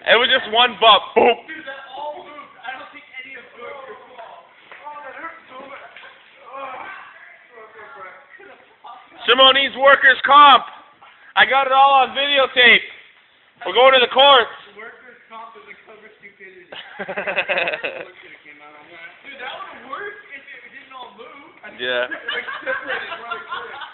It was just one bump. Boom. Dude, that all moved. I don't think any of them could fall. Oh, that hurts so much. Sumo needs workers' comp. I got it all on videotape. We're going to the courts. Workers' comp is a cover stupidity. Dude, that would have worked if it didn't all move. Yeah. Like, separated really quick.